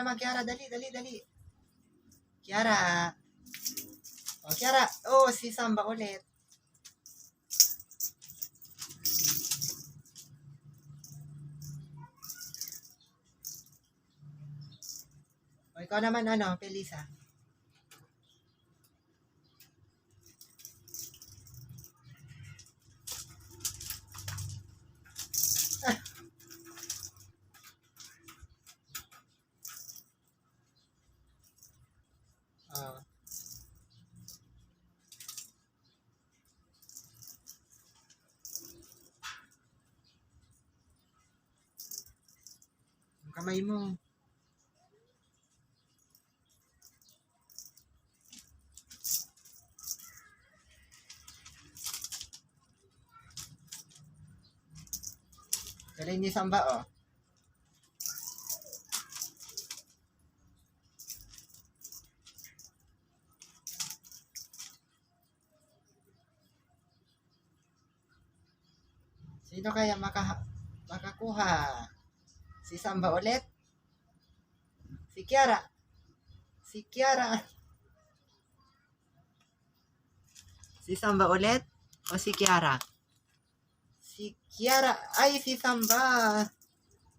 naman, Kiara. Dali, dali, dali. Kiara. O, Kiara. Oh, si Samba ulit. O, ikaw naman, Felisa. Oh. Ang kamay mo. Galing ni Samba, oh. Sino kaya makakuha? Si Samba ulit? Si Kiara? Si Kiara? Si Samba ulit? O si Kiara? Si Kiara. Ay, si Samba.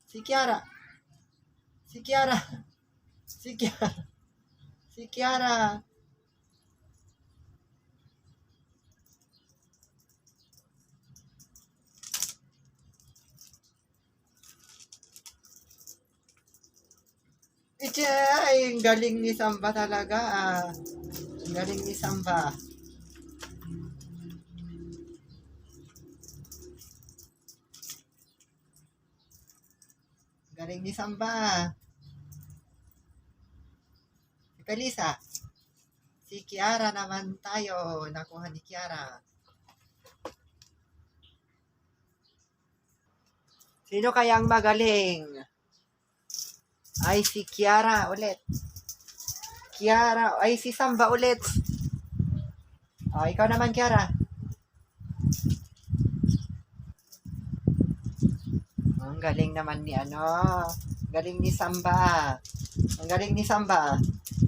Si Kiara. Si Kiara. Si Kiara. Si Kiara. Ay, ang galing ni Samba talaga. Ang galing ni Samba. Galing ni Samba. Si Felisa. Si Kiara naman tayo. Nakuha ni Kiara. Sino kayang magaling? Ay, si Kiara ulit. Kiara. Ay, si Samba ulit. O, ikaw naman, Kiara. Ang galing naman ni galing ni Samba. Ang galing ni Samba.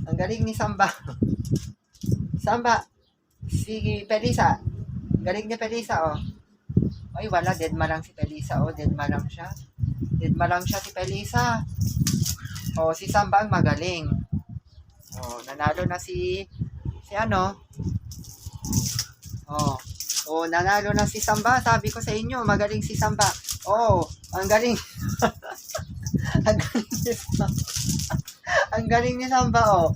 Ang galing ni Samba. Samba. Si Felisa. Galing ni Felisa, oh. Ay, wala. Deadma lang si Felisa, oh. Deadma lang siya. Deadma lang siya si Felisa. Oh, si Samba ang magaling. Oh, nanalo na si Oh. Oh, nanalo na si Samba. Sabi ko sa inyo, magaling si Samba. Oh, ang galing. Ang galing ni Samba. Ang galing ni Samba, oh.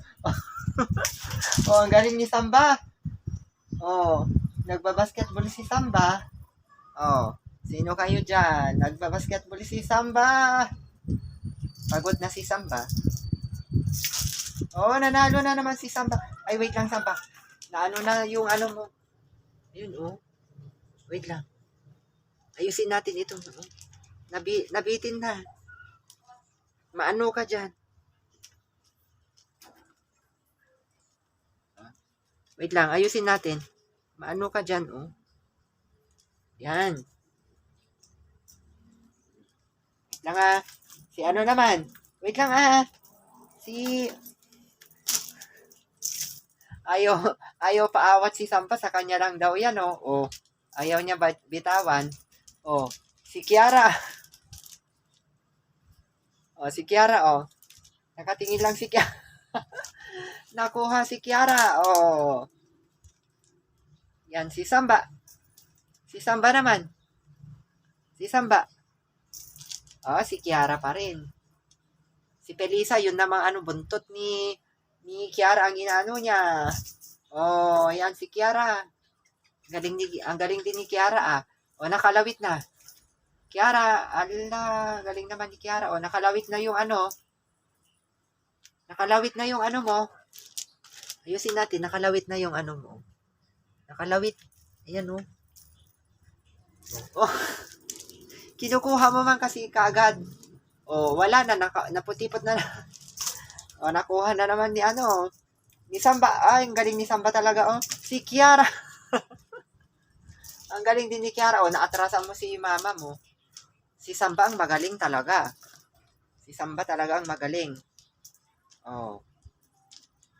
Oh, ang galing ni Samba. Oh, nagbabasketball si Samba. Oh, sino kayo dyan? Nagbabasketball si Samba. Pagod na si Samba. Oh, nanalo na naman si Samba. Ay, wait lang, Samba. Naano na yung mo. Ayun, oh. Wait lang. Ayusin natin ito. Oh. Nabitin na. Maano ka dyan? Wait lang, ayusin natin. Maano ka dyan, oh. Yan. Wait lang, Si naman? Wait lang, Si... Ayaw paawat si Samba, sa kanya lang daw yan, oh. Oh. Ayaw niya bitawan. Oh. Si Kiara. Oh, si Kiara, oh. Nakatingin lang si Kiara. Nakuha si Kiara, oh. Yan, si Samba. Si Samba naman. Si Samba. Oh, si Kiara pa rin. Si Felisa, yun namang buntot ni Kiara ang inaano niya. Oh, yan si Kiara. Ang galing din ni Kiara, Oh, nakalawit na. Kiara, galing naman ni Kiara. Oh, nakalawit na yung Nakalawit na yung mo. Ayusin natin, nakalawit na yung mo. Nakalawit. Ayan, oh. Oh. Kinukuha mo man kasi kaagad. Oh, wala na, naputipot na. Oh, nakuha na naman ni Samba. Ay, ang galing ni Samba talaga, oh. Si Kiara. Ang galing din ni Kiara, oh. Naatrasan mo si mama mo. Si Samba ang magaling talaga. Si Samba talaga ang magaling. Oh.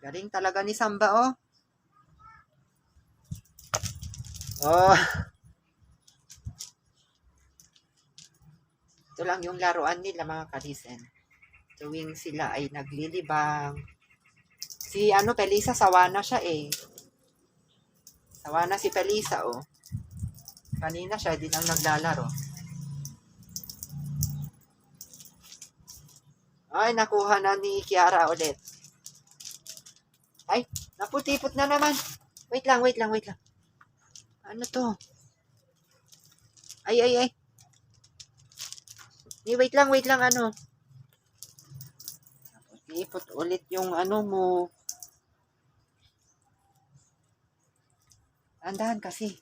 Galing talaga ni Samba, oh. Oh. Ito lang yung laruan nila, mga kalisen. Tuwing sila ay naglilibang. Si Pelisa, sawa na siya eh. Sawa na si Pelisa, oh. Kanina siya din ang naglalaro. Ay, nakuha na ni Kiara ulit. Ay, naputipot na naman. Wait lang. Ano to? Ay. Wait lang, ano. Naputipot ulit yung mo. Andahan kasi.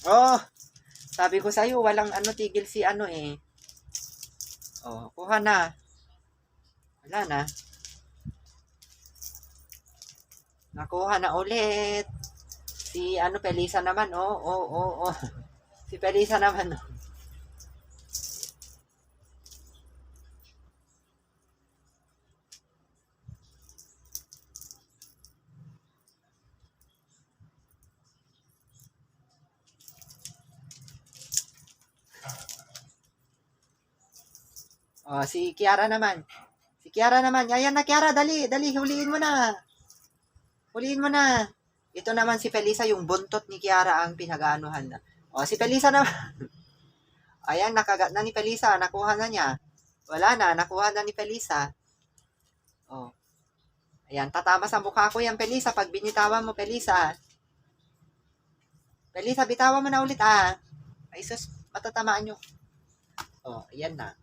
Oh, sabi ko sa'yo, walang tigil si eh. Oh, kuha na. Wala na. Nakuha na ulit. Si Pelisa naman, oh. Si Pelisa naman, oh. Oh, si Kiara naman. Ayan na, Kiara, dali, huliin mo na. Ito naman si Pelisa, yung buntot ni Kiara ang pinag-aanuhan na. O, si Pelisa naman. Ayan, nakagat na ni Pelisa. Nakuha na niya. Wala na, nakuha na ni Pelisa. O. Ayan, tatama sa mukha ko yan, Pelisa. Pag binitawan mo, Pelisa. Pelisa, bitawan mo na ulit, ah. Ay, sus, matatamaan nyo. O, ayan na.